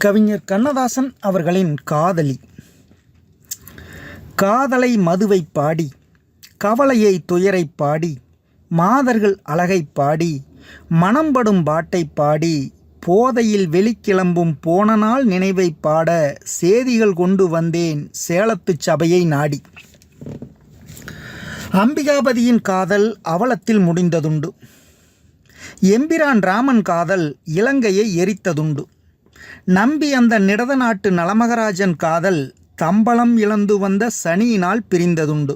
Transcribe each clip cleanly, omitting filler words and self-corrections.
கவிஞர் கண்ணதாசன் அவர்களின் காதலி. காதலை மதுவை பாடி, கவலையை துயரை பாடி, மாதர்கள் அழகை பாடி, மனம்படும் பாட்டை பாடி, போதையில் வெளிக்கிளம்பும் போன நாள் நினைவை பாட சேதிகள் கொண்டு வந்தேன் சேலத்து சபையை நாடி. அம்பிகாபதியின் காதல் அவலத்தில் முடிந்ததுண்டு. எம்பிரான் ராமன் காதல் இலங்கையை எரித்ததுண்டு. நம்பி அந்த நிடத நாட்டு நலமகராஜன் காதல் தம்பலம் இழந்து வந்த சனியினால் பிரிந்ததுண்டு.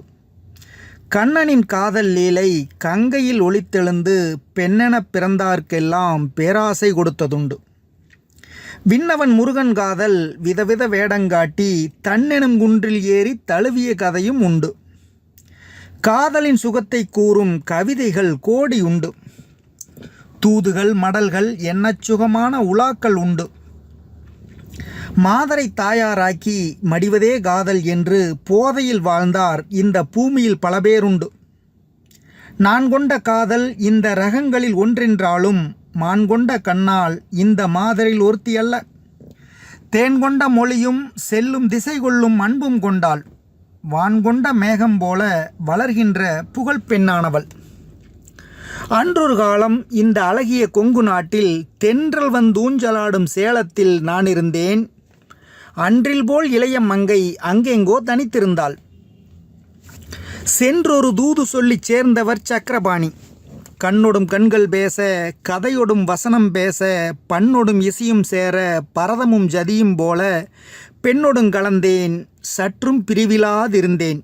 கண்ணனின் காதல் லீலை கங்கையில் ஒளித்தெழுந்து பெண்ணெனப் பிறந்தார்க்கெல்லாம் பேராசை கொடுத்ததுண்டு. விண்ணவன் முருகன் காதல் விதவித வேடங்காட்டி தன்னெனும் குன்றில் ஏறி தழுவிய கதையும் உண்டு. காதலின் சுகத்தை கூறும் கவிதைகள் கோடி உண்டு. தூதுகள் மடல்கள் எண்ணச் சுகமான உலாக்கள் உண்டு. மாதரை தாயாராக்கி மடிவதே காதல் என்று போதையில் வாழ்ந்தார் இந்த பூமியில் பல பேருண்டு. நான் கொண்ட காதல் இந்த ரகங்களில் ஒன்றென்றாலும் மான் கொண்ட கண்ணால் இந்த மாதரில் ஒருத்தி அல்ல. தேன் கொண்ட மொழியும் செல்லும் திசை கொள்ளும் அன்பும் கொண்டாள். வான் கொண்ட மேகம் போல வளர்கின்ற புகழ் பெண்ணானவள். அன்றொரு காலம் இந்த அழகிய கொங்கு நாட்டில் தென்றல் வந்தூஞ்சலாடும் சேலத்தில் நான் இருந்தேன். அன்றில் போல் இளைய மங்கை அங்கெங்கோ தனித்திருந்தாள். சென்றொரு தூது சொல்லிச் சேர்ந்தவர் சக்கரபாணி. கண்ணொடும் கண்கள் பேச, கதையொடும் வசனம் பேச, பண்ணொடும் இசையும் சேர, பரதமும் ஜதியும் போல பெண்ணொடும் கலந்தேன், சற்றும் பிரிவிலாதிருந்தேன்.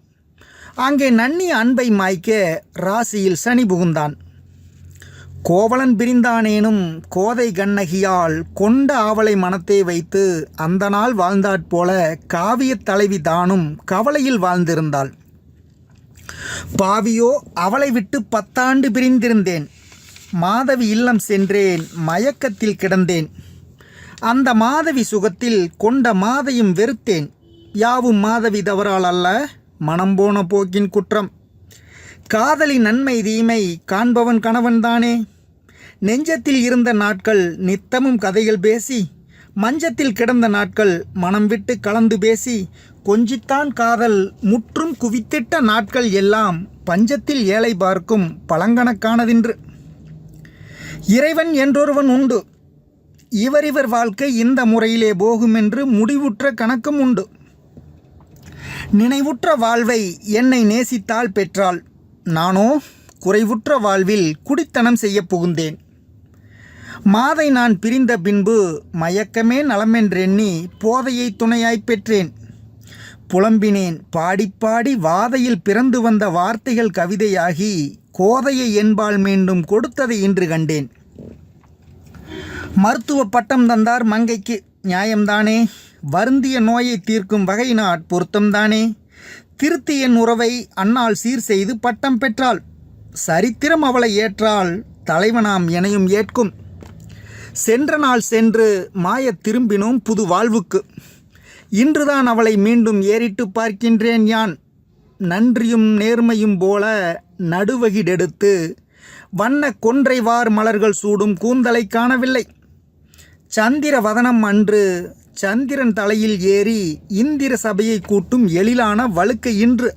அங்கே நன்னிய அன்பை மாய்க்க ராசியில் சனி புகுந்தான். கோவலன் பிரிந்தானேனும் கோதை கண்ணகியால் கொண்ட ஆவலை மனத்தே வைத்து அந்த நாள் வாழ்ந்தாற்போல காவியத் தலைவி தானும் கவலையில் வாழ்ந்திருந்தாள். பாவியோ அவளை விட்டு 10 ஆண்டு பிரிந்திருந்தேன். மாதவி இல்லம் சென்றேன், மயக்கத்தில் கிடந்தேன். அந்த மாதவி சுகத்தில் கொண்ட மாதையும் வெறுத்தேன். யாவும் மாதவி தவறால் அல்ல, மனம் போன போக்கின் குற்றம். காதலின் நன்மை தீமை காண்பவன் கணவன்தானே. நெஞ்சத்தில் இருந்த நாட்கள் நித்தமும் கதைகள் பேசி, மஞ்சத்தில் கிடந்த நாட்கள் மனம் விட்டு கலந்து பேசி, கொஞ்சித்தான் காதல் முற்றும் குவித்திட்ட நாட்கள் எல்லாம் பஞ்சத்தில் ஏழை பார்க்கும் பழங்கணக்கானதின்று. இறைவன் என்றொருவன் உண்டு. இவர் வாழ்க்கை இந்த முறையிலே போகுமென்று முடிவுற்ற கணக்கும் உண்டு. நினைவுற்ற வாழ்வை என்னை நேசித்தால் பெற்றாள். நானோ குறைவுற்ற வாழ்வில் குடித்தனம் செய்ய புகுந்தேன். மாதை நான் பிரிந்த பின்பு மயக்கமே நலமென்றெண்ணி போதையை துணையாய் பெற்றேன். புலம்பினேன் பாடிப்பாடி வாதையில் பிறந்து வந்த வார்த்தைகள் கவிதையாகி கோதையை என்பால் மீண்டும் கொடுத்ததை இன்று கண்டேன். மருத்துவ பட்டம் தந்தார் மங்கைக்கு, நியாயம்தானே. வருந்திய நோயை தீர்க்கும் வகையினாற் பொருத்தம்தானே. திருத்தி என் உறவை அன்னாள் சீர் செய்து பட்டம் பெற்றாள். சரித்திரம் அவளை ஏற்றாள், தலைவனாம் எனையும் ஏற்கும். சென்ற நாள் சென்று மாயத் திரும்பினோம் புது வாழ்வுக்கு. இன்றுதான் அவளை மீண்டும் ஏறிட்டு பார்க்கின்றேன் யான். நன்றியும் நேர்மையும் போல நடுவகிடெடுத்து வண்ண கொன்றைவார் மலர்கள் சூடும் கூந்தலை காணவில்லை. சந்திர வதனம் அன்று சந்திரன் தலையில் ஏறி இந்திர சபையை கூட்டும் எழிலான வழுக்கை இன்று.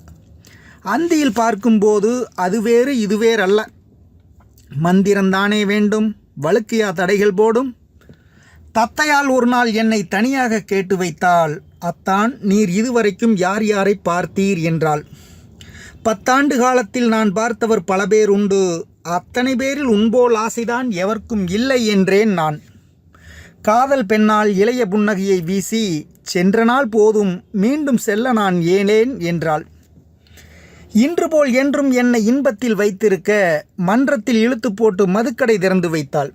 அந்தியில் பார்க்கும்போது அது வேறு இது வேறல்ல. மந்திரந்தானே வேண்டும், வழுக்கையா தடைகள் போடும். தத்தையால் ஒரு நாள் என்னை தனியாக கேட்டு வைத்தாள். அத்தான், நீர் இதுவரைக்கும் யார் யாரை பார்த்தீர் என்றாள். 10 ஆண்டு காலத்தில் நான் பார்த்தவர் பல பேர் உண்டு. அத்தனை பேரில் உன்போல் ஆசைதான் எவர்க்கும் இல்லை என்றேன் நான். காதல் பெண்ணால் இளைய புன்னகையை வீசி, சென்ற நாள் போதும் மீண்டும் செல்ல நான் ஏனேன் என்றாள். இன்று போல் என்றும் என்னை இன்பத்தில் வைத்திருக்க மன்றத்தில் இழுத்து போட்டு மதுக்கடை திறந்து வைத்தாள்.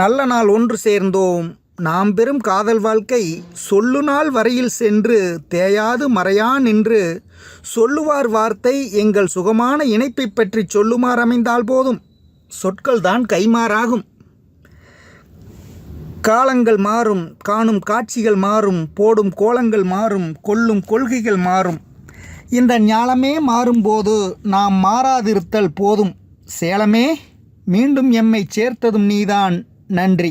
நல்ல நாள் ஒன்று சேர்ந்தோம். நாம் பெறும் காதல் வாழ்க்கை சொல்லு நாள் வரையில் சென்று தேயாது மறையா நின்று சொல்லுவார் வார்த்தை எங்கள் சுகமான இணைப்பை பற்றி சொல்லுமாறு அமைந்தால் போதும். சொற்கள் தான் கைமாறாகும். காலங்கள் மாறும், காணும் காட்சிகள் மாறும், போடும் கோலங்கள் மாறும், கொள்ளும் கொள்கைகள் மாறும். இந்த ஞாலமே மாறும்போது நாம் மாறாதிருத்தல் போதும். சேலமே மீண்டும் எம்மை சேர்த்ததும் நீதான். நன்றி.